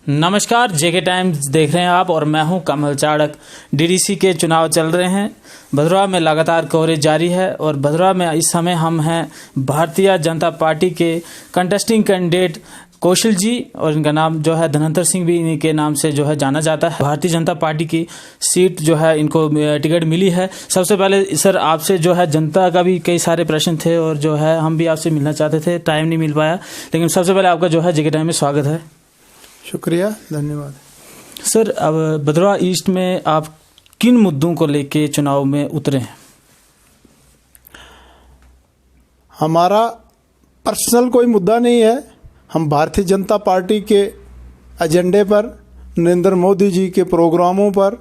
नमस्कार, जेके टाइम्स देख रहे हैं आप और मैं हूं कमल चाड़क। डीडीसी के चुनाव चल रहे हैं। भदरवा में लगातार कवरेज जारी है और भदरवा में इस समय हम हैं भारतीय जनता पार्टी के कंटेस्टिंग कैंडिडेट कौशल जी, और इनका नाम जो है धनंतर सिंह भी इन्हीं के नाम से जो है जाना जाता है। भारतीय जनता पार्टी की सीट जो है इनको टिकट मिली है। सबसे पहले सर आपसे जो है जनता का भी कई सारे प्रश्न थे और जो है हम भी आपसे मिलना चाहते थे, टाइम नहीं मिल पाया, लेकिन सबसे पहले आपका जो है जेके टाइम में स्वागत है। शुक्रिया, धन्यवाद। सर, अब भदरवा ईस्ट में आप किन मुद्दों को लेके चुनाव में उतरे हैं? हमारा पर्सनल कोई मुद्दा नहीं है। हम भारतीय जनता पार्टी के एजेंडे पर, नरेंद्र मोदी जी के प्रोग्रामों पर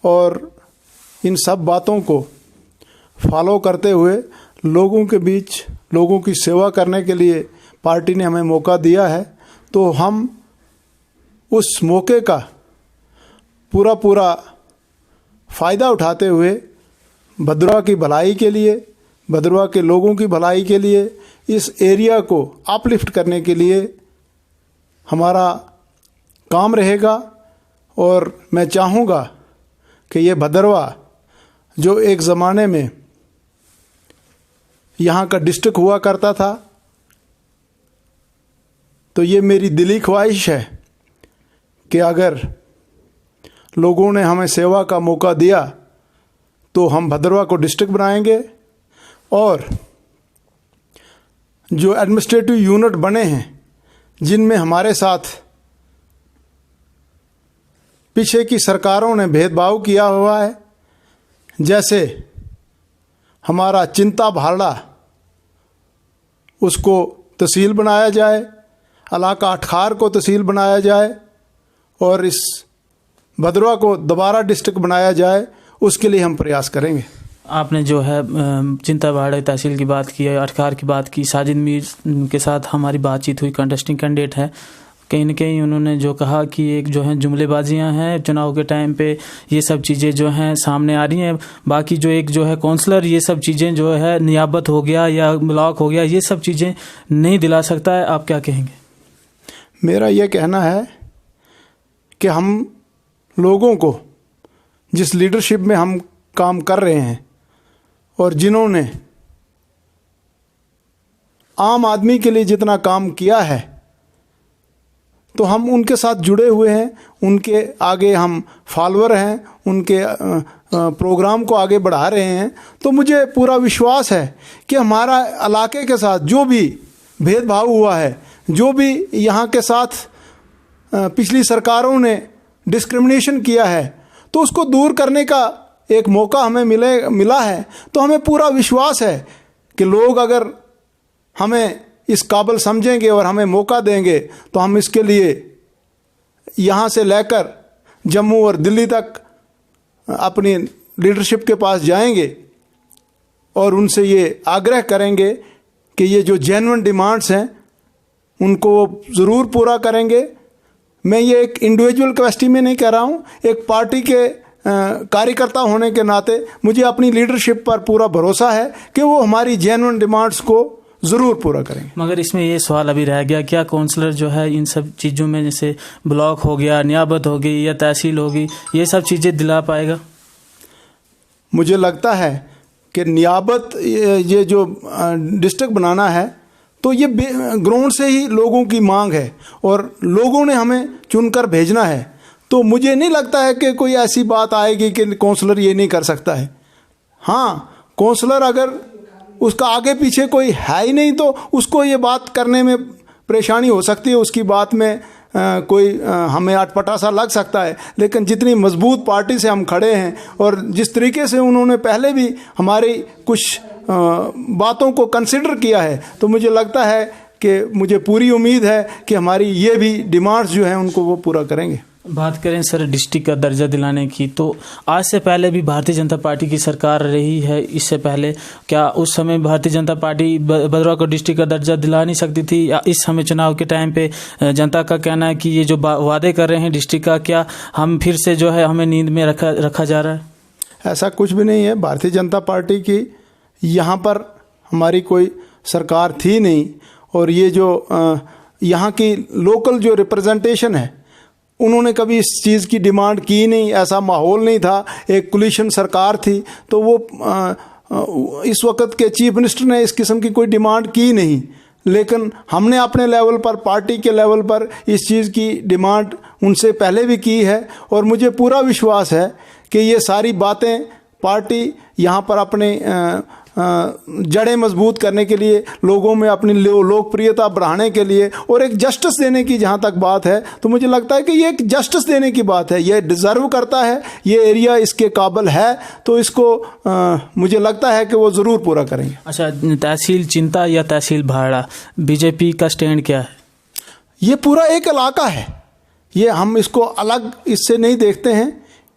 और इन सब बातों को फॉलो करते हुए लोगों के बीच लोगों की सेवा करने के लिए पार्टी ने हमें मौका दिया है। तो हम उस मौके का पूरा फ़ायदा उठाते हुए भदरवा की भलाई के लिए, भदरवा के लोगों की भलाई के लिए, इस एरिया को अपलिफ्ट करने के लिए हमारा काम रहेगा। और मैं चाहूँगा कि ये भदरवा जो एक ज़माने में यहाँ का डिस्ट्रिक्ट हुआ करता था, तो ये मेरी दिली ख्वाहिश है कि अगर लोगों ने हमें सेवा का मौका दिया तो हम भदरवा को डिस्ट्रिक्ट बनाएंगे। और जो एडमिनिस्ट्रेटिव यूनिट बने हैं जिनमें हमारे साथ पीछे की सरकारों ने भेदभाव किया हुआ है, जैसे हमारा चिंता भालड़ा, उसको तहसील बनाया जाए, इलाका अटखार को तहसील बनाया जाए और इस भदरवा को दोबारा डिस्ट्रिक्ट बनाया जाए, उसके लिए हम प्रयास करेंगे। आपने जो है चिंता भाड़ा तहसील की बात की है, अटखार की बात की। साजिद मीर के साथ हमारी बातचीत हुई, कंटेस्टिंग कैंडिडेट है। कहीं न कहीं उन्होंने जो कहा कि एक जो है जुमलेबाजियां हैं चुनाव के टाइम पे, ये सब चीज़ें जो हैं सामने आ रही हैं। बाकी जो एक जो है काउंसलर ये सब चीज़ें जो है नियाबत हो गया या ब्लॉक हो गया, ये सब चीज़ें नहीं दिला सकता है। आप क्या कहेंगे? मेरा ये कहना है कि हम लोगों को, जिस लीडरशिप में हम काम कर रहे हैं और जिन्होंने आम आदमी के लिए जितना काम किया है, तो हम उनके साथ जुड़े हुए हैं, उनके आगे हम फॉलोअर हैं, उनके प्रोग्राम को आगे बढ़ा रहे हैं। तो मुझे पूरा विश्वास है कि हमारा इलाके के साथ जो भी भेदभाव हुआ है, जो भी यहाँ के साथ पिछली सरकारों ने डिस्क्रिमिनेशन किया है, तो उसको दूर करने का एक मौका हमें मिला है। तो हमें पूरा विश्वास है कि लोग अगर हमें इस काबिल समझेंगे और हमें मौका देंगे तो हम इसके लिए यहाँ से लेकर जम्मू और दिल्ली तक अपनी लीडरशिप के पास जाएंगे और उनसे ये आग्रह करेंगे कि ये जो जेन्युइन डिमांड्स हैं उनको वो ज़रूर पूरा करेंगे। मैं ये एक इंडिविजुअल कैपेसिटी में नहीं कह रहा हूँ, एक पार्टी के कार्यकर्ता होने के नाते मुझे अपनी लीडरशिप पर पूरा भरोसा है कि वो हमारी जेन्युइन डिमांड्स को ज़रूर पूरा करेंगे। मगर इसमें ये सवाल अभी रह गया, क्या काउंसलर जो है इन सब चीज़ों में, जैसे ब्लॉक हो गया, नियाबत हो गई या तहसील होगी, ये सब चीज़ें दिला पाएगा? मुझे लगता है कि नियाबत, ये जो डिस्ट्रिक्ट बनाना है, तो ये ग्राउंड से ही लोगों की मांग है और लोगों ने हमें चुनकर भेजना है। तो मुझे नहीं लगता है कि कोई ऐसी बात आएगी कि काउंसलर ये नहीं कर सकता है। हाँ, काउंसलर अगर उसका आगे पीछे कोई है ही नहीं तो उसको ये बात करने में परेशानी हो सकती है, उसकी बात में कोई हमें अटपटा सा लग सकता है। लेकिन जितनी मजबूत पार्टी से हम खड़े हैं और जिस तरीके से उन्होंने पहले भी हमारी कुछ बातों को कंसिडर किया है, तो मुझे लगता है कि मुझे पूरी उम्मीद है कि हमारी ये भी डिमांड्स जो हैं उनको वो पूरा करेंगे। बात करें सर डिस्ट्रिक्ट का दर्जा दिलाने की, तो आज से पहले भी भारतीय जनता पार्टी की सरकार रही है। इससे पहले क्या उस समय भारतीय जनता पार्टी भदरवा को डिस्ट्रिक्ट का दर्जा दिला नहीं सकती थी? या इस समय चुनाव के टाइम पे जनता का कहना है कि ये जो वादे कर रहे हैं डिस्ट्रिक्ट का, क्या हम फिर से जो है हमें नींद में रखा जा रहा है? ऐसा कुछ भी नहीं है। भारतीय जनता पार्टी की यहाँ पर हमारी कोई सरकार थी नहीं, और ये जो यहाँ की लोकल जो रिप्रेजेंटेशन है उन्होंने कभी इस चीज़ की डिमांड की नहीं, ऐसा माहौल नहीं था, एक कोलिशन सरकार थी, तो वो इस वक्त के चीफ मिनिस्टर ने इस किस्म की कोई डिमांड की नहीं। लेकिन हमने अपने लेवल पर, पार्टी के लेवल पर इस चीज़ की डिमांड उनसे पहले भी की है, और मुझे पूरा विश्वास है कि ये सारी बातें पार्टी यहाँ पर अपने जड़ें मजबूत करने के लिए, लोगों में अपनी लोकप्रियता बढ़ाने के लिए, और एक जस्टिस देने की जहाँ तक बात है, तो मुझे लगता है कि ये एक जस्टिस देने की बात है, ये डिज़र्व करता है, ये एरिया इसके काबिल है, तो इसको मुझे लगता है कि वो ज़रूर पूरा करेंगे। अच्छा, तहसील चिंता या तहसील भाड़ा, बीजेपी का स्टैंड क्या है? ये पूरा एक इलाका है, ये हम इसको अलग इससे नहीं देखते हैं।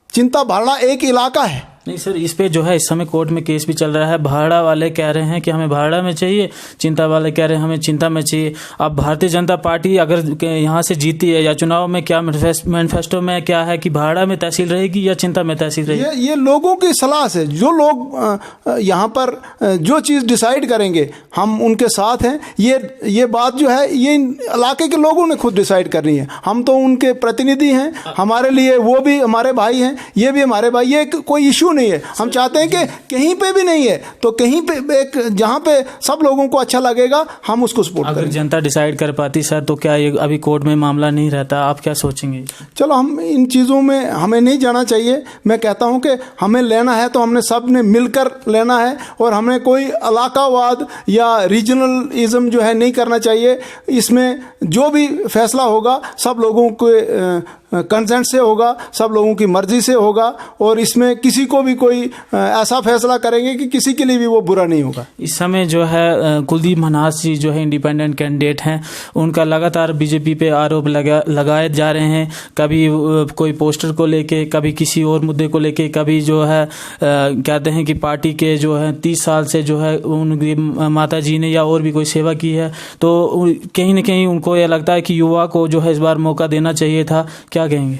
चिंता भाड़ा एक इलाका है। नहीं सर, इस पे जो है इस समय कोर्ट में केस भी चल रहा है। भाड़ा वाले कह रहे हैं कि हमें भाड़ा में चाहिए, चिंता वाले कह रहे हैं हमें चिंता में चाहिए। अब भारतीय जनता पार्टी अगर यहाँ से जीती है, या चुनाव में क्या मैनिफेस्टो में क्या है कि भाड़ा में तहसील रहेगी या चिंता में तहसील रहेगी? ये लोगों की सलाह से, जो लोग यहाँ पर जो चीज़ डिसाइड करेंगे हम उनके साथ हैं। ये बात जो है ये इलाके के लोगों ने खुद डिसाइड करनी है, हम तो उनके प्रतिनिधि हैं। हमारे लिए वो भी हमारे भाई हैं, ये भी हमारे भाई, ये कोई इशू नहीं है। हम चाहते हैं कि कहीं पे भी नहीं है तो कहीं पे एक जहां पे सब लोगों को अच्छा लगेगा हम उसको सपोर्ट करेंगे। अगर जनता डिसाइड कर पाती सर, तो क्या ये अभी कोर्ट में मामला नहीं रहता? आप क्या सोचेंगे? चलो, हम इन चीज़ों में हमें नहीं जाना चाहिए। मैं कहता हूं कि हमें लेना है तो हमने सब ने मिलकर लेना है, और हमें कोई इलाकावाद या रीजनलिज्म जो है नहीं करना चाहिए। इसमें जो भी फैसला होगा सब लोगों के कंसेंट से होगा, सब लोगों की मर्जी से होगा, और इसमें किसी को भी कोई ऐसा फैसला करेंगे कि किसी के लिए भी वो बुरा नहीं होगा। इस समय जो है कुलदीप मन्हास जी जो है इंडिपेंडेंट कैंडिडेट हैं, उनका लगातार बीजेपी पे आरोप लगाए जा रहे हैं। कभी कोई पोस्टर को लेके, कभी किसी और मुद्दे को लेके, कभी जो है कहते हैं कि पार्टी के जो है 30 साल से जो है उनकी माता जी ने या और भी कोई सेवा की है, तो कहीं ना कहीं उनको यह लगता है कि युवा को जो है इस बार मौका देना चाहिए था। क्या कहेंगे?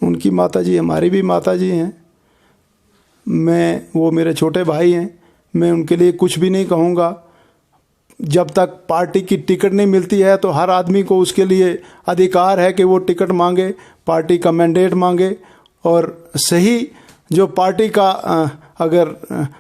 उनकी माता जी हमारी भी माता जी हैं, वो मेरे छोटे भाई हैं, मैं उनके लिए कुछ भी नहीं कहूँगा। जब तक पार्टी की टिकट नहीं मिलती है तो हर आदमी को उसके लिए अधिकार है कि वो टिकट मांगे, पार्टी का मैंडेट मांगे, और सही जो पार्टी का अगर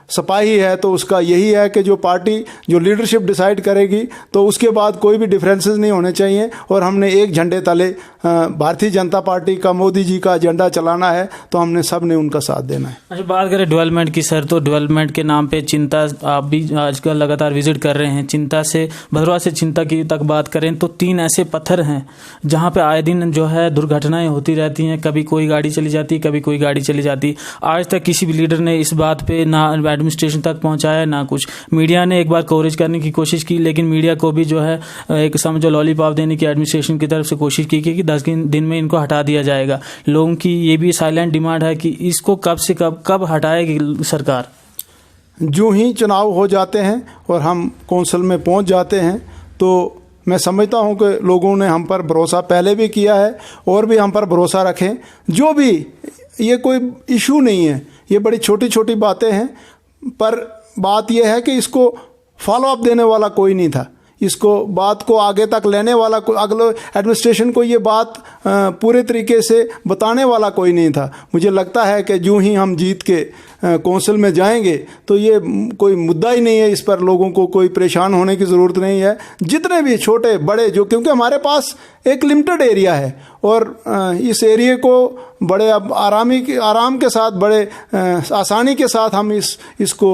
सिपाही है तो उसका यही है कि जो पार्टी जो लीडरशिप डिसाइड करेगी तो उसके बाद कोई भी डिफरेंसेस नहीं होने चाहिए, और हमने एक झंडे तले भारतीय जनता पार्टी का, मोदी जी का एजेंडा चलाना है, तो हमने सब ने उनका साथ देना है। अच्छा, बात करें डेवलपमेंट की सर, तो डेवलपमेंट के नाम पे चिंता, आप भी आजकल लगातार विजिट कर रहे हैं, चिंता से भदरवा से चिंता की तक बात करें तो 3 ऐसे पत्थर हैं जहाँ पे आए दिन जो है दुर्घटनाएं होती रहती हैं। कभी कोई गाड़ी चली जाती, कभी कोई गाड़ी चली जाती। आज तक किसी भी लीडर ने इस बात पे ना एडमिनिस्ट्रेशन तक पहुंचाया, ना कुछ। मीडिया ने एक बार कवरेज करने की कोशिश की, लेकिन मीडिया को भी जो है एक समझो लॉलीपॉप देने की एडमिनिस्ट्रेशन की तरफ से कोशिश की कि 10 दिन में इनको हटा दिया जाएगा। लोगों की ये भी साइलेंट डिमांड है कि इसको कब से कब हटाएगी सरकार। जो ही चुनाव हो जाते हैं और हम कौंसिल में पहुंच जाते हैं तो मैं समझता हूं कि लोगों ने हम पर भरोसा पहले भी किया है और भी हम पर भरोसा रखें। जो भी, ये कोई इशू नहीं है, ये बड़ी छोटी छोटी बातें हैं, पर बात यह है कि इसको फॉलो अप देने वाला कोई नहीं था, इसको बात को आगे तक लेने वाला, अगले एडमिनिस्ट्रेशन को ये बात पूरे तरीके से बताने वाला कोई नहीं था। मुझे लगता है कि जो ही हम जीत के कौंसिल में जाएंगे तो ये कोई मुद्दा ही नहीं है, इस पर लोगों को कोई परेशान होने की ज़रूरत नहीं है। जितने भी छोटे बड़े जो, क्योंकि हमारे पास एक लिमिटेड एरिया है और इस एरिया को बड़े अब आराम के साथ, बड़े आसानी के साथ हम इसको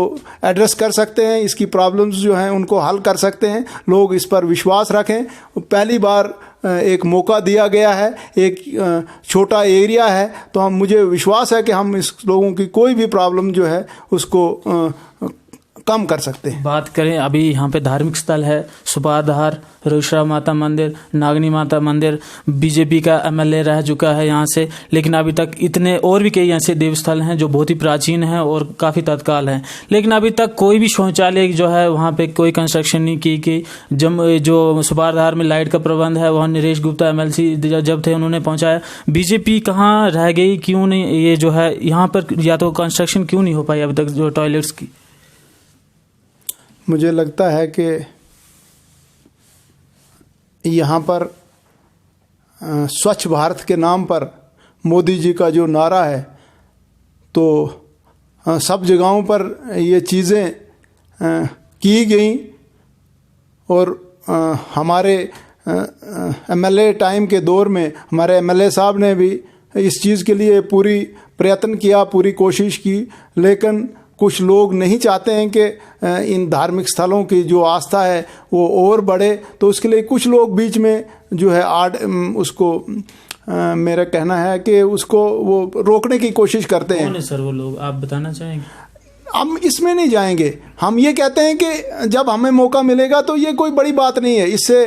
एड्रेस कर सकते हैं, इसकी प्रॉब्लम्स जो हैं उनको हल कर सकते हैं। लोग इस पर विश्वास रखें। पहली बार एक मौका दिया गया है, एक छोटा एरिया है, तो मुझे विश्वास है कि हम इस लोगों की कोई भी प्रॉब्लम जो है उसको कम कर सकते हैं। बात करें अभी यहाँ पे धार्मिक स्थल है सुपाधार, रोशरा माता मंदिर, नागनी माता मंदिर, बीजेपी का एमएलए रह चुका है यहाँ से, लेकिन अभी तक इतने और भी कई ऐसे देवस्थल हैं जो बहुत ही प्राचीन हैं और काफ़ी तत्काल हैं, लेकिन अभी तक कोई भी शौचालय जो है वहाँ पे कोई कंस्ट्रक्शन नहीं की कि जो सुपाधार में लाइट का प्रबंध है वहाँ नरेश गुप्ता एमएलसी जब थे उन्होंने पहुँचाया। बीजेपी कहाँ रह गई, क्यों नहीं ये जो है यहाँ पर या तो कंस्ट्रक्शन क्यों नहीं हो पाई अभी तक जो टॉयलेट्स की? मुझे लगता है कि यहाँ पर स्वच्छ भारत के नाम पर मोदी जी का जो नारा है, तो सब जगहों पर ये चीज़ें की गई और हमारे एमएलए टाइम के दौर में हमारे एमएलए साहब ने भी इस चीज़ के लिए पूरी प्रयत्न किया, पूरी कोशिश की, लेकिन कुछ लोग नहीं चाहते हैं कि इन धार्मिक स्थलों की जो आस्था है वो और बढ़े, तो उसके लिए कुछ लोग बीच में जो है उसको मेरा कहना है कि उसको वो रोकने की कोशिश करते हैं। कौन है सर वो लोग, आप बताना चाहेंगे? हम इसमें नहीं जाएंगे। हम ये कहते हैं कि जब हमें मौका मिलेगा तो ये कोई बड़ी बात नहीं है। इससे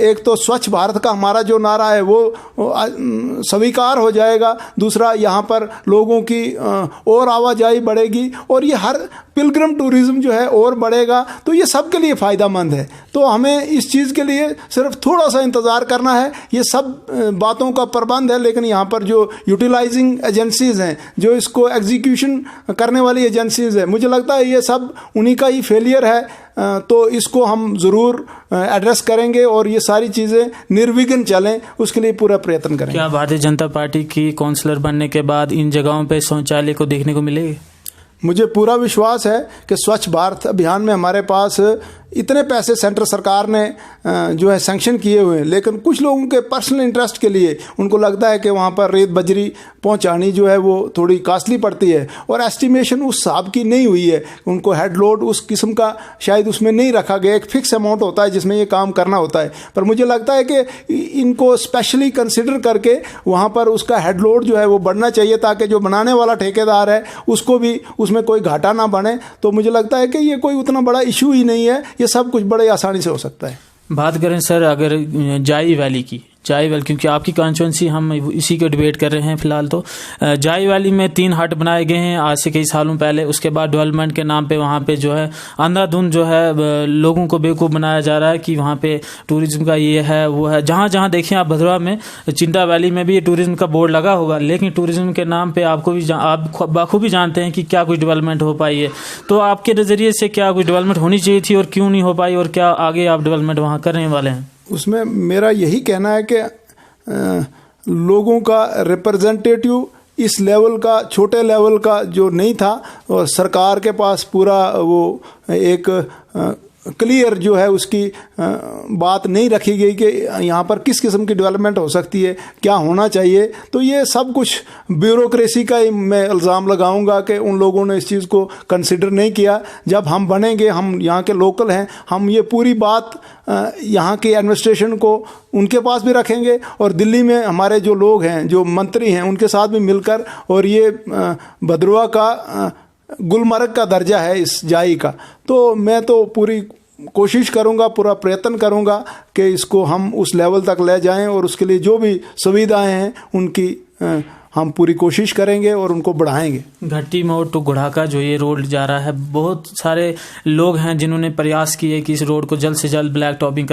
एक तो स्वच्छ भारत का हमारा जो नारा है वो स्वीकार हो जाएगा, दूसरा यहाँ पर लोगों की और आवाजाही बढ़ेगी और ये हर पिलग्रिम टूरिज्म जो है और बढ़ेगा, तो ये सब के लिए फ़ायदेमंद है। तो हमें इस चीज़ के लिए सिर्फ थोड़ा सा इंतज़ार करना है। ये सब बातों का प्रबंध है, लेकिन यहाँ पर जो यूटिलाइजिंग एजेंसीज़ हैं, जो इसको एग्जीक्यूशन करने वाली एजेंसीज़ है, मुझे लगता है ये सब उन्हीं का ही फेलियर है। तो इसको हम ज़रूर एड्रेस करेंगे और ये सारी चीज़ें निर्विघ्न चलें, उसके लिए पूरा प्रयत्न करेंगे। क्या भारतीय जनता पार्टी की काउंसलर बनने के बाद इन जगहों पे शौचालय को देखने को मिलेगी? मुझे पूरा विश्वास है कि स्वच्छ भारत अभियान में हमारे पास इतने पैसे सेंट्रल सरकार ने जो है सैंक्शन किए हुए हैं, लेकिन कुछ लोगों के पर्सनल इंटरेस्ट के लिए उनको लगता है कि वहाँ पर रेत बजरी पहुँचानी जो है वो थोड़ी कॉस्टली पड़ती है और एस्टिमेशन उस हिसाब की नहीं हुई है। उनको हेड लोड उस किस्म का शायद उसमें नहीं रखा गया। एक फिक्स अमाउंट होता है जिसमें ये काम करना होता है, पर मुझे लगता है कि इनको स्पेशली कंसिडर करके वहाँ पर उसका हेड लोड जो है वो बढ़ना चाहिए, ताकि जो बनाने वाला ठेकेदार है उसको भी उसमें कोई घाटा ना बने। तो मुझे लगता है कि ये कोई उतना बड़ा इशू ही नहीं है, ये सब कुछ बड़े आसानी से हो सकता है। बात करें सर अगर जाई वैली की, जाई वैली क्योंकि आपकी कॉन्स्टिट्यूंसी हम इसी को डिबेट कर रहे हैं फिलहाल, तो जाई वैली में 3 हट बनाए गए हैं आज से कई सालों पहले। उसके बाद डेवलपमेंट के नाम पे वहाँ पे जो है अंधाधुंध जो है लोगों को बेवकूफ़ बनाया जा रहा है कि वहाँ पे टूरिज्म का ये है वो है। जहाँ जहाँ देखें आप, भदरवा में चिंता वैली में भी टूरिज्म का बोर्ड लगा होगा, लेकिन टूरिज्म के नाम पर आपको भी आप बाखूबी जानते हैं कि क्या कुछ डेवलपमेंट हो पाई है। तो आपके नज़रिए से क्या कुछ डेवलपमेंट होनी चाहिए थी और क्यों नहीं हो पाई, और क्या आगे आप डेवलपमेंट वहाँ करने वाले हैं? उसमें मेरा यही कहना है कि लोगों का रिप्रेजेंटेटिव इस लेवल का, छोटे लेवल का जो नहीं था, और सरकार के पास पूरा वो एक क्लियर जो है उसकी बात नहीं रखी गई कि यहाँ पर किस किस्म की डेवलपमेंट हो सकती है, क्या होना चाहिए। तो ये सब कुछ ब्यूरोक्रेसी का ही मैं इल्ज़ाम लगाऊंगा कि उन लोगों ने इस चीज़ को कंसिडर नहीं किया। जब हम बनेंगे, हम यहाँ के लोकल हैं, हम ये पूरी बात यहाँ की एडमिनिस्ट्रेशन को उनके पास भी रखेंगे और दिल्ली में हमारे जो लोग हैं, जो मंत्री हैं, उनके साथ भी मिलकर, और ये भदरवा का गुलमर्ग का दर्जा है इस जाई का, तो मैं तो पूरी कोशिश करूंगा, पूरा प्रयत्न करूंगा कि इसको हम उस लेवल तक ले जाएं और उसके लिए जो भी सुविधाएं हैं उनकी हम पूरी कोशिश करेंगे और उनको बढ़ाएंगे। घट्टी मोड़ टू गुढ़ाका जो ये रोड जा रहा है, बहुत सारे लोग हैं जिन्होंने प्रयास किए कि इस रोड को जल्द से जल्द ब्लैक टॉपिंग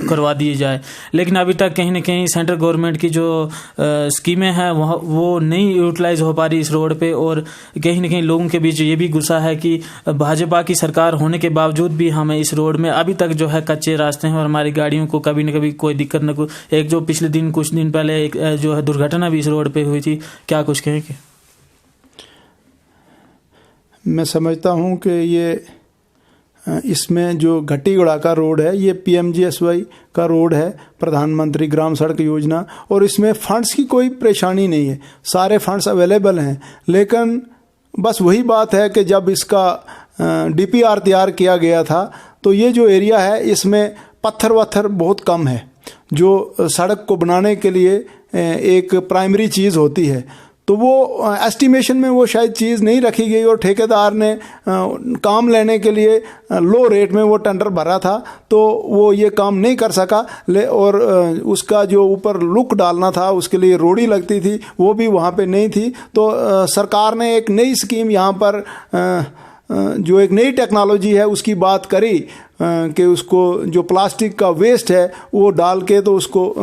करवा दी जाए, लेकिन अभी तक कहीं ना कहीं सेंट्रल गवर्नमेंट की जो स्कीमें हैं वो नहीं यूटिलाइज हो पा रही इस रोड पे, और कहीं ना कहीं लोगों के बीच ये भी गुस्सा है कि भाजपा की सरकार होने के बावजूद भी हमें इस रोड में अभी तक जो है कच्चे रास्ते हैं और हमारी गाड़ियों को कभी न कभी कोई दिक्कत न कोई। एक जो पिछले दिन कुछ दिन पहले एक जो है दुर्घटना भी इस रोड पर हुई थी, क्या कुछ कहेंगे? मैं समझता हूं कि ये इसमें जो घट्टी गुढ़ाका रोड है ये PMGSY का रोड है, प्रधानमंत्री ग्राम सड़क योजना, और इसमें फंड्स की कोई परेशानी नहीं है, सारे फंड्स अवेलेबल हैं। लेकिन बस वही बात है कि जब इसका DPR तैयार किया गया था तो ये जो एरिया है इसमें पत्थर वत्थर बहुत कम है, जो सड़क को बनाने के लिए एक प्राइमरी चीज़ होती है। तो वो एस्टिमेशन में वो शायद चीज़ नहीं रखी गई और ठेकेदार ने काम लेने के लिए लो रेट में वो टेंडर भरा था, तो वो ये काम नहीं कर सका। और उसका जो ऊपर लुक डालना था उसके लिए रोड़ी लगती थी, वो भी वहाँ पे नहीं थी। तो सरकार ने एक नई स्कीम यहाँ पर जो एक नई टेक्नोलॉजी है उसकी बात करी, कि उसको जो प्लास्टिक का वेस्ट है वो डाल के तो उसको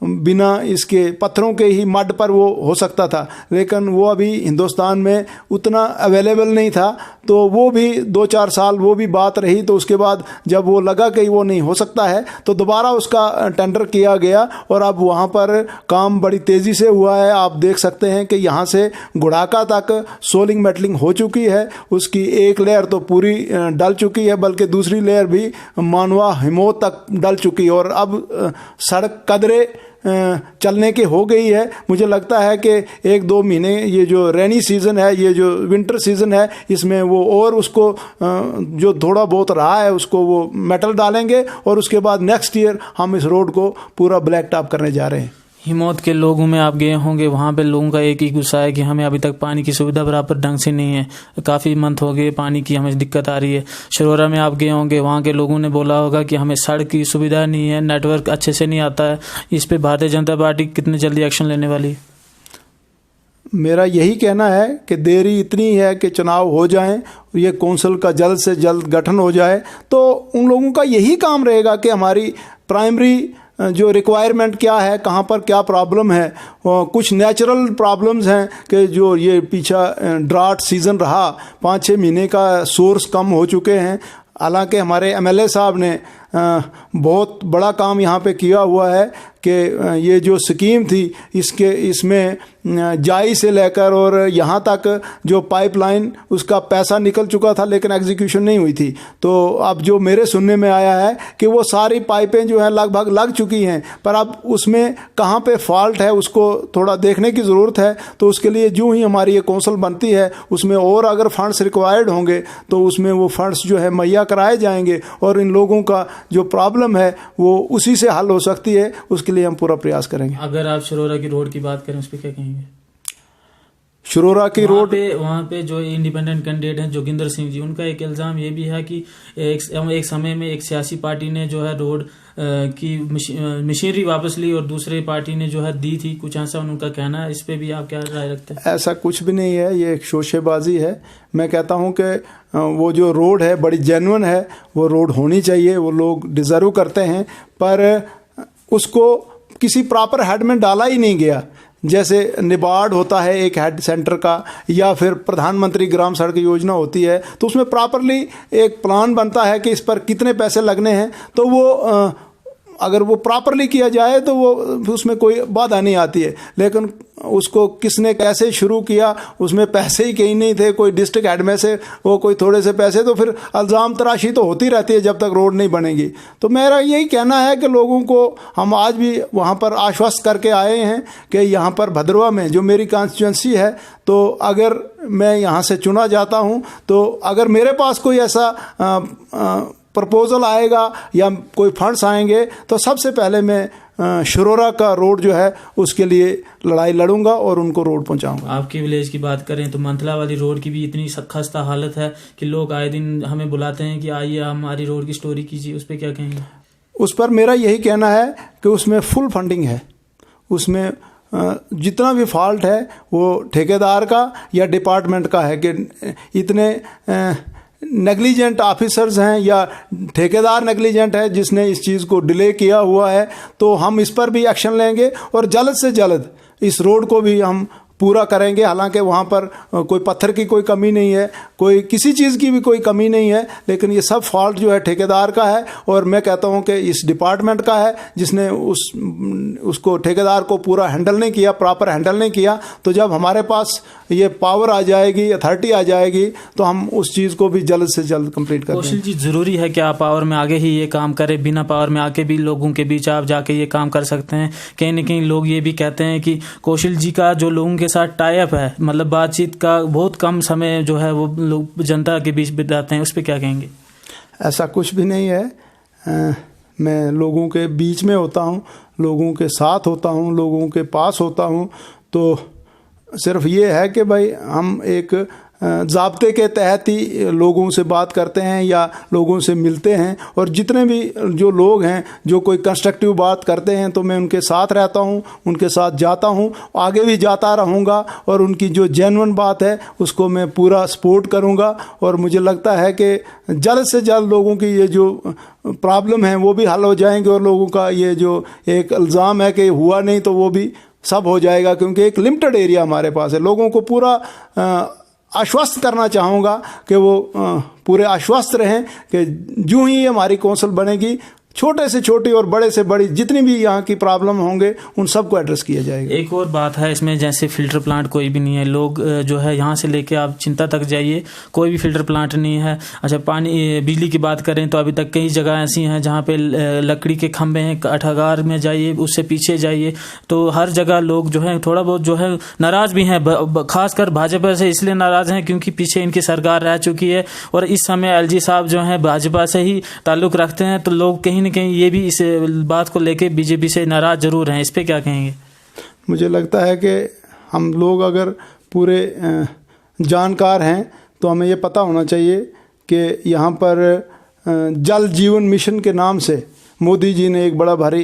बिना इसके पत्थरों के ही मड पर वो हो सकता था, लेकिन वो अभी हिंदुस्तान में उतना अवेलेबल नहीं था। तो वो भी 2-4 साल वो भी बात रही। तो उसके बाद जब वो लगा कि वो नहीं हो सकता है तो दोबारा उसका टेंडर किया गया और अब वहाँ पर काम बड़ी तेज़ी से हुआ है। आप देख सकते हैं कि यहाँ से गुड़ाका तक सोलिंग मेटलिंग हो चुकी है, उसकी एक लेयर तो पूरी डल चुकी है, बल्कि दूसरी लेयर भी मानवा हिमो तक डल चुकी है और अब सड़क कदरे चलने की हो गई है। मुझे लगता है कि 1-2 महीने ये जो रेनी सीज़न है, ये जो विंटर सीज़न है, इसमें वो और उसको जो थोड़ा बहुत रहा है उसको वो मेटल डालेंगे और उसके बाद नेक्स्ट ईयर हम इस रोड को पूरा ब्लैक टॉप करने जा रहे हैं। हिमौत के लोगों में आप गए होंगे, वहाँ पे लोगों का एक ही गुस्सा है कि हमें अभी तक पानी की सुविधा बराबर ढंग से नहीं है, काफ़ी मंथ हो गए पानी की हमें दिक्कत आ रही है। शरोरा में आप गए होंगे, वहाँ के लोगों ने बोला होगा कि हमें सड़क की सुविधा नहीं है, नेटवर्क अच्छे से नहीं आता है। इस पर भारतीय जनता पार्टी कितनी जल्दी एक्शन लेने वाली है? मेरा यही कहना है कि देरी इतनी है कि चुनाव हो जाएं, ये कौंसिल का जल्द से जल्द गठन हो जाए तो उन लोगों का यही काम रहेगा कि हमारी प्राइमरी जो रिक्वायरमेंट क्या है, कहाँ पर क्या प्रॉब्लम है। कुछ नेचुरल प्रॉब्लम्स हैं कि जो ये पीछा ड्राट सीज़न रहा, 5-6 महीने का सोर्स कम हो चुके हैं। हालांकि हमारे एमएलए साहब ने बहुत बड़ा काम यहाँ पे किया हुआ है कि ये जो स्कीम थी इसमें जाई से लेकर और यहाँ तक जो पाइपलाइन उसका पैसा निकल चुका था लेकिन एग्जीक्यूशन नहीं हुई थी। तो अब जो मेरे सुनने में आया है कि वो सारी पाइपें जो है लगभग लग चुकी हैं, पर अब उसमें कहाँ पे फॉल्ट है उसको थोड़ा देखने की ज़रूरत है। तो उसके लिए जो ही हमारी ये कौंसिल बनती है उसमें और अगर फंड्स रिक्वायर्ड होंगे तो उसमें वो फंड्स जो है मुहैया कराए जाएंगे और इन लोगों का जो प्रॉब्लम है वो उसी से हल हो सकती है। उसके लिए हम पूरा प्रयास करेंगे। अगर आप शरोरा की रोड की बात करें उस पर क्या कहेंगे? शरोरा की रोड वहाँ पे जो इंडिपेंडेंट कैंडिडेट हैं जोगिंदर सिंह जी, उनका एक इल्ज़ाम ये भी है कि एक समय में एक सियासी पार्टी ने जो है रोड की मशीनरी वापस ली और दूसरे पार्टी ने जो है दी थी, कुछ ऐसा उनका कहना है। इस पे भी आप क्या राय रखते हैं? ऐसा कुछ भी नहीं है, ये एक शोशेबाजी है। मैं कहता हूँ कि वो जो रोड है बड़ी जेन्युइन है, वो रोड होनी चाहिए, वो लोग डिज़र्व करते हैं, पर उसको किसी प्रॉपर हेड में डाला ही नहीं गया। जैसे निबार्ड होता है एक हेड सेंटर का या फिर प्रधानमंत्री ग्राम सड़क योजना होती है तो उसमें प्रॉपरली एक प्लान बनता है कि इस पर कितने पैसे लगने हैं। तो वो अगर वो प्रॉपरली किया जाए तो वो उसमें कोई बाधा नहीं आती है। लेकिन उसको किसने कैसे शुरू किया, उसमें पैसे ही कहीं नहीं थे, कोई डिस्ट्रिक्ट हेड में से वो कोई थोड़े से पैसे, तो फिर इल्ज़ाम तराशी तो होती रहती है जब तक रोड नहीं बनेगी। तो मेरा यही कहना है कि लोगों को हम आज भी वहाँ पर आश्वस्त करके आए हैं कि यहाँ पर भद्रवा में जो मेरी कॉन्स्टिट्यूंसी है, तो अगर मैं यहाँ से चुना जाता हूँ तो अगर मेरे पास कोई ऐसा प्रपोजल आएगा या कोई फंड्स आएंगे तो सबसे पहले मैं शरोरा का रोड जो है उसके लिए लड़ाई लड़ूंगा और उनको रोड पहुंचाऊंगा। आपकी विलेज की बात करें तो मंथला वाली रोड की भी इतनी खस्ता हालत है कि लोग आए दिन हमें बुलाते हैं कि आइए हमारी रोड की स्टोरी कीजिए, उस पर क्या कहेंगे? उस पर मेरा यही कहना है कि उसमें फुल फंडिंग है, उसमें जितना भी फॉल्ट है वो ठेकेदार का या डिपार्टमेंट का है कि इतने नेग्लिजेंट ऑफिसर्स हैं या ठेकेदार नेग्लिजेंट है जिसने इस चीज़ को डिले किया हुआ है। तो हम इस पर भी एक्शन लेंगे और जल्द से जल्द इस रोड को भी हम पूरा करेंगे। हालांकि वहाँ पर कोई पत्थर की कोई कमी नहीं है, कोई किसी चीज़ की भी कोई कमी नहीं है, लेकिन ये सब फॉल्ट जो है ठेकेदार का है और मैं कहता हूँ कि इस डिपार्टमेंट का है जिसने उसको ठेकेदार को पूरा हैंडल नहीं किया, प्रॉपर हैंडल नहीं किया। तो जब हमारे पास ये पावर आ जाएगी, अथॉरिटी आ जाएगी, तो हम उस चीज़ को भी जल्द से जल्द कंप्लीट कर देंगे। कौशल जी, ज़रूरी है कि आप पावर में आगे ही ये काम करें, बिना पावर में आके भी लोगों के बीच आप जाके ये काम कर सकते हैं? कहीं ना कहीं लोग ये भी कहते हैं कि कौशल जी का जो लोगों के साथ टाई अप है, मतलब बातचीत का बहुत कम समय जो है वो लोग जनता के बीच बिताते हैं, उस पर क्या कहेंगे? ऐसा कुछ भी नहीं है। मैं लोगों के बीच में होता हूँ, लोगों के साथ होता हूँ, लोगों के पास होता हूँ। तो सिर्फ ये है कि भाई हम एक ज़ाब्ते के तहत ही लोगों से बात करते हैं या लोगों से मिलते हैं, और जितने भी जो लोग हैं जो कोई कंस्ट्रक्टिव बात करते हैं तो मैं उनके साथ रहता हूं, उनके साथ जाता हूं, आगे भी जाता रहूंगा, और उनकी जो जेन्युइन बात है उसको मैं पूरा सपोर्ट करूंगा। और मुझे लगता है कि जल्द से जल्द लोगों की ये जो प्रॉब्लम है वो भी हल हो जाएंगे, और लोगों का ये जो एक इल्ज़ाम है कि हुआ नहीं तो वो भी सब हो जाएगा, क्योंकि एक लिमिटेड एरिया हमारे पास है। लोगों को पूरा आश्वस्त करना चाहूँगा कि वो पूरे आश्वस्त रहें कि जो ही हमारी कौंसिल बनेगी, छोटे से छोटी और बड़े से बड़ी जितनी भी यहाँ की प्रॉब्लम होंगे उन सबको एड्रेस किया जाएगा। एक और बात है इसमें, जैसे फिल्टर प्लांट कोई भी नहीं है, लोग जो है यहाँ से लेके आप चिंता तक जाइए, कोई भी फिल्टर प्लांट नहीं है। अच्छा, पानी बिजली की बात करें तो अभी तक कई जगह ऐसी हैं जहाँ पे लकड़ी के खंभे हैं, अठागार में जाइए, उससे पीछे जाइए, तो हर जगह लोग जो है थोड़ा बहुत जो है नाराज़ भी हैं, खासकर भाजपा से इसलिए नाराज़ हैं क्योंकि पीछे इनकी सरकार रह चुकी है, और इस समय एलजी साहब जो हैं भाजपा से ही ताल्लुक़ रखते हैं, तो लोग कहीं कहीं ये भी इस बात को लेके बीजेपी से नाराज जरूर हैं। इस पे क्या कहेंगे? मुझे लगता है कि हम लोग अगर पूरे जानकार हैं तो हमें ये पता होना चाहिए कि यहाँ पर जल जीवन मिशन के नाम से मोदी जी ने एक बड़ा भारी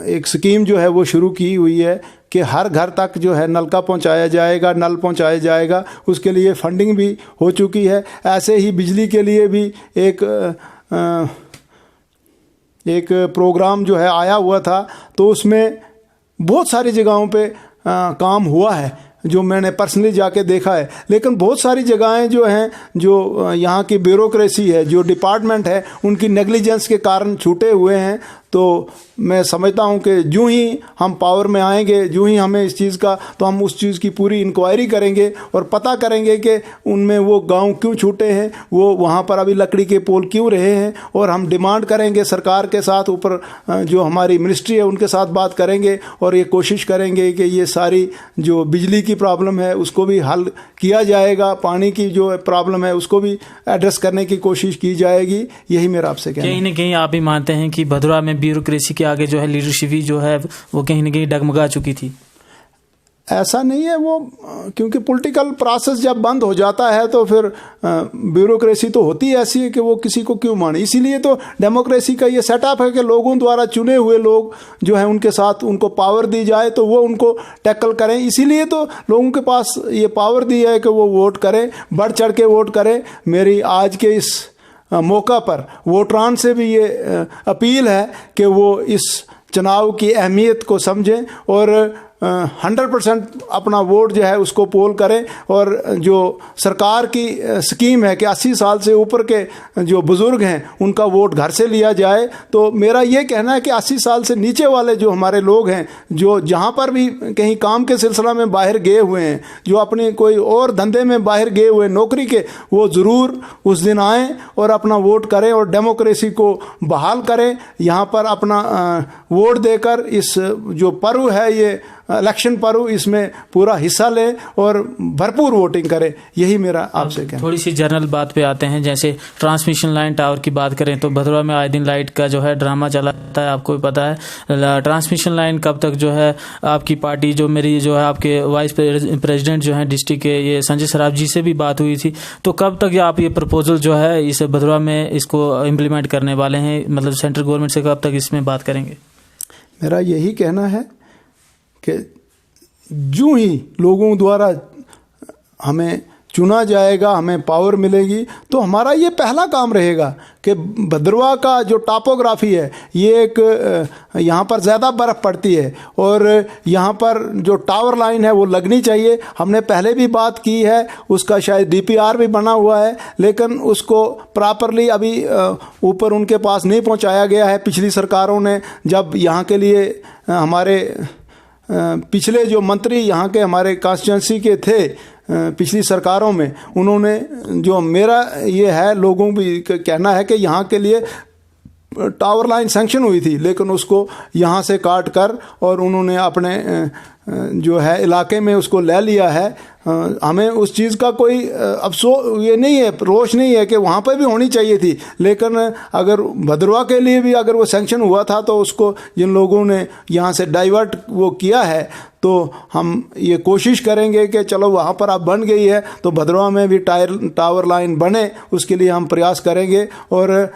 एक स्कीम जो है वो शुरू की हुई है कि हर घर तक जो है नलका पहुंचाया जाएगा, नल पहुंचाया जाएगा। उसके लिए फंडिंग भी हो चुकी है। ऐसे ही बिजली के लिए भी एक प्रोग्राम जो है आया हुआ था, तो उसमें बहुत सारी जगहों पे काम हुआ है जो मैंने पर्सनली जाके देखा है। लेकिन बहुत सारी जगहें जो हैं, जो यहाँ की ब्यूरोक्रेसी है, जो डिपार्टमेंट है, उनकी नेग्लिजेंस के कारण छूटे हुए हैं। तो मैं समझता हूँ कि जो ही हम पावर में आएंगे, जो ही हमें इस चीज़ का, तो हम उस चीज़ की पूरी इंक्वायरी करेंगे और पता करेंगे कि उनमें वो गांव क्यों छूटे हैं, वो वहाँ पर अभी लकड़ी के पोल क्यों रहे हैं। और हम डिमांड करेंगे सरकार के साथ, ऊपर जो हमारी मिनिस्ट्री है उनके साथ बात करेंगे और ये कोशिश करेंगे कि ये सारी जो बिजली की प्रॉब्लम है उसको भी हल किया जाएगा, पानी की जो प्रॉब्लम है उसको भी एड्रेस करने की कोशिश की जाएगी। यही मेरा आपसे कहना है। कहीं न कहीं आप भी मानते हैं कि भदोरा में ब्यूरोक्रेसी के आगे जो है लीडरशिप ही जो है वो कहीं न कहीं डगमगा चुकी थी? ऐसा नहीं है, वो क्योंकि पॉलिटिकल प्रोसेस जब बंद हो जाता है तो फिर ब्यूरोक्रेसी तो होती ऐसी है कि वो किसी को क्यों माने। इसीलिए तो डेमोक्रेसी का ये सेटअप है कि लोगों द्वारा चुने हुए लोग जो हैं उनके साथ उनको पावर दी जाए तो वो उनको टैकल करें। इसीलिए तो लोगों के पास ये पावर दी है कि वो वोट करें, बढ़ चढ़ के वोट करें। मेरी आज के इस मौका पर वोटरान से भी ये अपील है कि वो इस चुनाव की अहमियत को समझें और 100% अपना वोट जो है उसको पोल करें। और जो सरकार की स्कीम है कि 80 साल से ऊपर के जो बुज़ुर्ग हैं उनका वोट घर से लिया जाए, तो मेरा ये कहना है कि 80 साल से नीचे वाले जो हमारे लोग हैं, जो जहाँ पर भी कहीं काम के सिलसिला में बाहर गए हुए हैं, जो अपने कोई और धंधे में बाहर गए हुए नौकरी के, वो ज़रूर उस दिन आएँ और अपना वोट करें और डेमोक्रेसी को बहाल करें। यहाँ पर अपना वोट देकर इस जो पर्व है, ये इलेक्शन पर्व, इसमें पूरा हिस्सा लें और भरपूर वोटिंग करें। यही मेरा आपसे कहना। थोड़ी सी जनरल बात पे आते हैं, जैसे ट्रांसमिशन लाइन टावर की बात करें तो भदोरा में आए दिन लाइट का जो है ड्रामा चलाता है, आपको भी पता है। ट्रांसमिशन लाइन कब तक जो है आपकी पार्टी, जो मेरी जो है आपके वाइस प्रेसिडेंट जो है डिस्ट्रिक्ट के, ये संजय सराफ जी से भी बात हुई थी, तो कब तक आप ये प्रपोजल जो है इस भदोरा में इसको इम्प्लीमेंट करने वाले हैं? मतलब सेंट्रल गवर्नमेंट से कब तक इसमें बात करेंगे? मेरा यही कहना है कि जो ही लोगों द्वारा हमें चुना जाएगा, हमें पावर मिलेगी, तो हमारा ये पहला काम रहेगा कि भदरवा का जो टॉपोग्राफी है, ये एक यहाँ पर ज़्यादा बर्फ़ पड़ती है और यहाँ पर जो टावर लाइन है वो लगनी चाहिए। हमने पहले भी बात की है, उसका शायद DPR भी बना हुआ है, लेकिन उसको प्रॉपरली अभी ऊपर उनके पास नहीं पहुँचाया गया है। पिछली सरकारों ने जब यहाँ के लिए हमारे पिछले जो मंत्री यहाँ के हमारे कॉन्स्टिट्यूंसी के थे पिछली सरकारों में, उन्होंने, जो मेरा ये है, लोगों भी कहना है कि यहाँ के लिए टावर लाइन सैंक्शन हुई थी, लेकिन उसको यहाँ से काट कर और उन्होंने अपने जो है इलाके में उसको ले लिया है। हमें उस चीज़ का कोई अफसोस ये नहीं है, रोष नहीं है कि वहाँ पर भी होनी चाहिए थी, लेकिन अगर भद्रवा के लिए भी अगर वो सैंक्शन हुआ था तो उसको जिन लोगों ने यहाँ से डाइवर्ट वो किया है, तो हम ये कोशिश करेंगे कि चलो वहाँ पर अब बन गई है तो भद्रवा में भी टावर लाइन बने, उसके लिए हम प्रयास करेंगे। और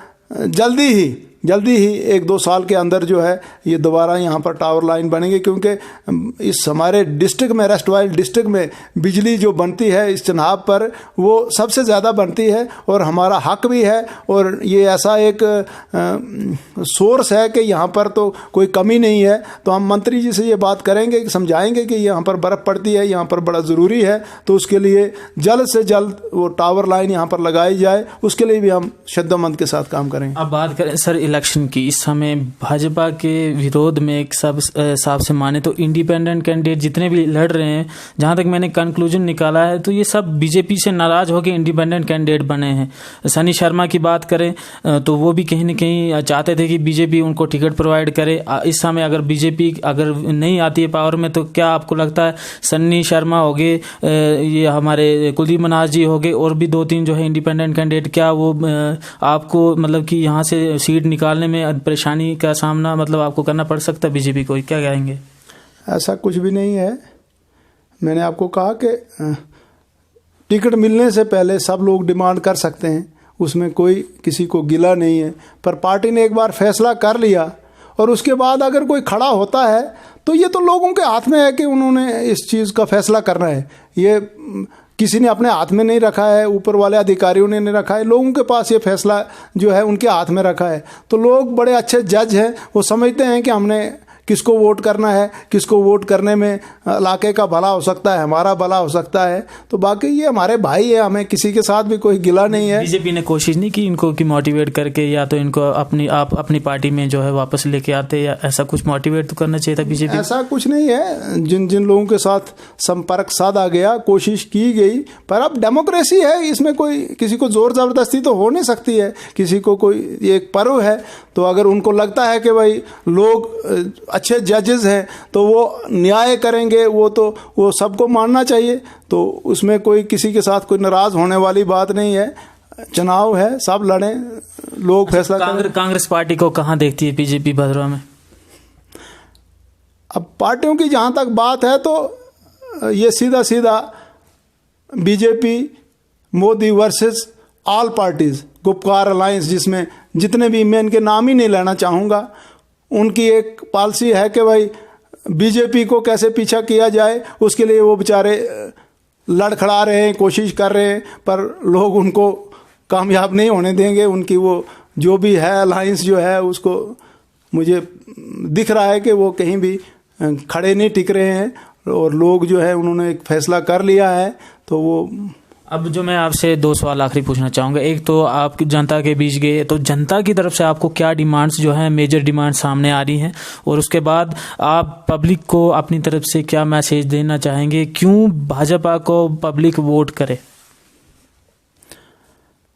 जल्दी ही 1-2 साल के अंदर जो है ये दोबारा यहाँ पर टावर लाइन बनेंगे, क्योंकि इस हमारे डिस्ट्रिक्ट में, वेस्ट वाइल डिस्ट्रिक्ट में बिजली जो बनती है इस चनाब पर वो सबसे ज़्यादा बनती है और हमारा हक भी है। और ये ऐसा एक सोर्स है कि यहाँ पर तो कोई कमी नहीं है। तो हम मंत्री जी से ये बात करेंगे, समझाएंगे कि यहाँ पर बर्फ़ पड़ती है, यहाँ पर बड़ा ज़रूरी है, तो उसके लिए जल्द से जल्द वो टावर लाइन यहाँ पर लगाई जाए, उसके लिए भी हम शिद्दतमंद के साथ काम करेंगे। अब बात करें सर इलेक्शन की, इस समय भाजपा के विरोध में एक सब हिसाब से माने तो इंडिपेंडेंट कैंडिडेट जितने भी लड़ रहे हैं, जहां तक मैंने कंक्लूजन निकाला है तो ये सब बीजेपी से नाराज होकर इंडिपेंडेंट कैंडिडेट बने हैं। सनी शर्मा की बात करें तो वो भी कहीं न कहीं चाहते थे कि बीजेपी उनको टिकट प्रोवाइड करे। इस समय अगर बीजेपी अगर नहीं आती है पावर में तो क्या आपको लगता है सन्नी शर्मा हो गए, ये हमारे कुलदीप मनाज जी हो गए और भी 2-3 जो है इंडिपेंडेंट कैंडिडेट, क्या वो आपको मतलब कि यहाँ से सीट निकालने में परेशानी का सामना मतलब आपको करना पड़ सकता है बीजेपी को, क्या कहेंगे? ऐसा कुछ भी नहीं है। मैंने आपको कहा कि टिकट मिलने से पहले सब लोग डिमांड कर सकते हैं, उसमें कोई किसी को गिला नहीं है। पर पार्टी ने एक बार फैसला कर लिया और उसके बाद अगर कोई खड़ा होता है तो ये तो लोगों के हाथ में है कि उन्होंने इस चीज़ का फैसला करना है। ये किसी ने अपने हाथ में नहीं रखा है, ऊपर वाले अधिकारियों ने नहीं रखा है, लोगों के पास ये फैसला जो है उनके हाथ में रखा है। तो लोग बड़े अच्छे जज हैं, वो समझते हैं कि हमने किसको वोट करना है, किसको वोट करने में इलाके का भला हो सकता है, हमारा भला हो सकता है। तो बाकी ये हमारे भाई है, हमें किसी के साथ भी कोई गिला नहीं है। बीजेपी ने कोशिश नहीं की इनको कि मोटिवेट करके या तो इनको अपनी पार्टी में जो है वापस लेके आते, या ऐसा कुछ मोटिवेट तो करना चाहिए था बीजेपी? ऐसा कुछ नहीं है, जिन लोगों के साथ संपर्क साधा गया, कोशिश की गई, पर अब डेमोक्रेसी है, इसमें कोई किसी को जोर जबरदस्ती तो हो नहीं सकती है। किसी को कोई एक पर्व है, तो अगर उनको लगता है कि भाई लोग अच्छे जजेस हैं तो वो न्याय करेंगे, वो सबको मानना चाहिए। तो उसमें कोई किसी के साथ कोई नाराज होने वाली बात नहीं है। चुनाव है, सब लड़ें, लोग फैसला करें। कांग्रेस पार्टी को कहाँ देखती है बीजेपी भद्रवा में? अब पार्टियों की जहाँ तक बात है तो ये सीधा BJP Modi versus all parties, Gupkar alliance, जिसमें जितने भी, मैं इनके नाम ही नहीं लेना चाहूँगा, उनकी एक पॉलिसी है कि भाई बीजेपी को कैसे पीछा किया जाए, उसके लिए वो बेचारे लड़खड़ा रहे हैं, कोशिश कर रहे हैं, पर लोग उनको कामयाब नहीं होने देंगे। उनकी वो जो भी है अलायंस जो है, उसको मुझे दिख रहा है कि वो कहीं भी खड़े नहीं टिक रहे हैं, और लोग जो है उन्होंने एक फैसला कर लिया है। तो वो अब जो मैं आपसे 2 सवाल आखिरी पूछना चाहूँगा, एक तो आप जनता के बीच गए तो जनता की तरफ से आपको क्या डिमांड्स जो हैं, मेजर डिमांड सामने आ रही हैं, और उसके बाद आप पब्लिक को अपनी तरफ से क्या मैसेज देना चाहेंगे, क्यों भाजपा को पब्लिक वोट करे?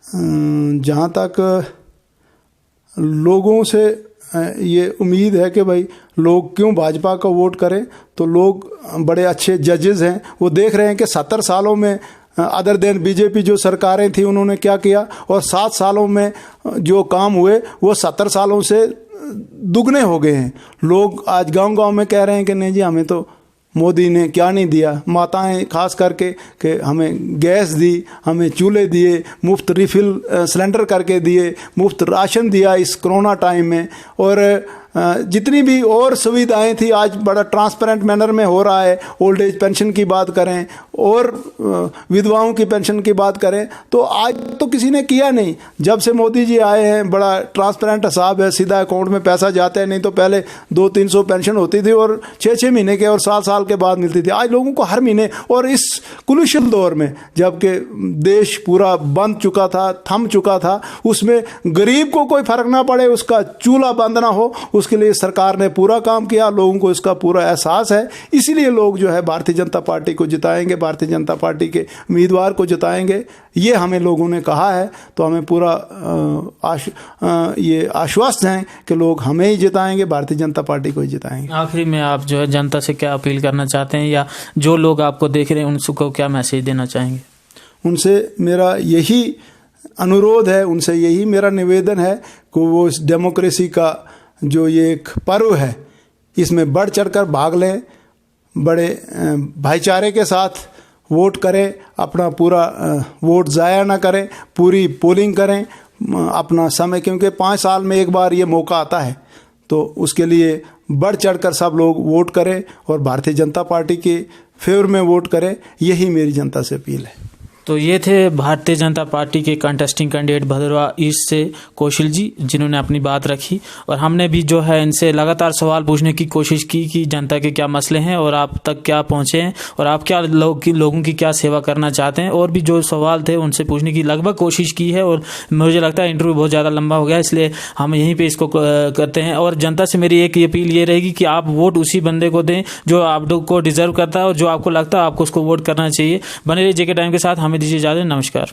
जहाँ तक लोगों से ये उम्मीद है कि भाई लोग क्यों भाजपा को वोट करें, तो लोग बड़े अच्छे जजेस हैं, वो देख रहे हैं कि 70 सालों में अदर देन बीजेपी जो सरकारें थी उन्होंने क्या किया, और 7 सालों में जो काम हुए वो 70 सालों से दुगने हो गए हैं। लोग आज गांव-गांव में कह रहे हैं कि नहीं जी, हमें तो मोदी ने क्या नहीं दिया। माताएं खास करके कि हमें गैस दी, हमें चूल्हे दिए, मुफ्त रिफिल सिलेंडर करके दिए, मुफ्त राशन दिया इस कोरोना टाइम में, और जितनी भी और सुविधाएं थी आज बड़ा ट्रांसपेरेंट मैनर में हो रहा है। ओल्ड एज पेंशन की बात करें और विधवाओं की पेंशन की बात करें, तो आज तो किसी ने किया नहीं। जब से मोदी जी आए हैं बड़ा ट्रांसपेरेंट हिसाब है, सीधा अकाउंट में पैसा जाता है, नहीं तो पहले 200-300 पेंशन होती थी और 6-6 महीने के और साल के बाद मिलती थी। आज लोगों को हर महीने, और इस कुलुषित दौर में जबकि देश पूरा बंद चुका था, थम चुका था, उसमें गरीब को कोई फर्क ना पड़े, उसका चूल्हा बंद ना हो, उसके लिए सरकार ने पूरा काम किया, लोगों को इसका पूरा एहसास है, इसीलिए लोग जो है भारतीय जनता पार्टी को जिताएंगे, भारतीय जनता पार्टी के उम्मीदवार को जिताएंगे। ये हमें लोगों ने कहा है, तो हमें पूरा ये आश्वस्त हैं कि लोग हमें ही जिताएंगे, भारतीय जनता पार्टी को ही जिताएंगे। आखिरी में आप जो है जनता से क्या अपील करना चाहते हैं, या जो लोग आपको देख रहे हैं उनको क्या मैसेज देना चाहेंगे? उनसे मेरा यही अनुरोध है, उनसे यही मेरा निवेदन है कि वो इस डेमोक्रेसी का जो ये एक पर्व है, इसमें बढ़ चढ़कर भाग लें, बड़े भाईचारे के साथ वोट करें, अपना पूरा वोट ज़ाया ना करें, पूरी पोलिंग करें अपना समय, क्योंकि 5 साल में एक बार ये मौका आता है। तो उसके लिए बढ़ चढ़कर सब लोग वोट करें और भारतीय जनता पार्टी के फेवर में वोट करें, यही मेरी जनता से अपील है। तो ये थे भारतीय जनता पार्टी के कंटेस्टिंग कैंडिडेट भदरवा ईस्ट से कौशल जी, जिन्होंने अपनी बात रखी। और हमने भी जो है इनसे लगातार सवाल पूछने की कोशिश की कि जनता के क्या मसले हैं और आप तक क्या पहुंचे हैं और आप क्या लोगों की क्या सेवा करना चाहते हैं, और भी जो सवाल थे उनसे पूछने की लगभग कोशिश की है। और मुझे लगता है इंटरव्यू बहुत ज़्यादा लंबा हो गया, इसलिए हम यहीं पर इसको करते हैं। और जनता से मेरी एक अपील ये रहेगी कि आप वोट उसी बंदे को दें जो आपको डिजर्व करता है और जो आपको लगता है आपको उसको वोट करना चाहिए। बने रहिए जेके टाइम के साथ, हमें दीजिए इजाज़त। नमस्कार।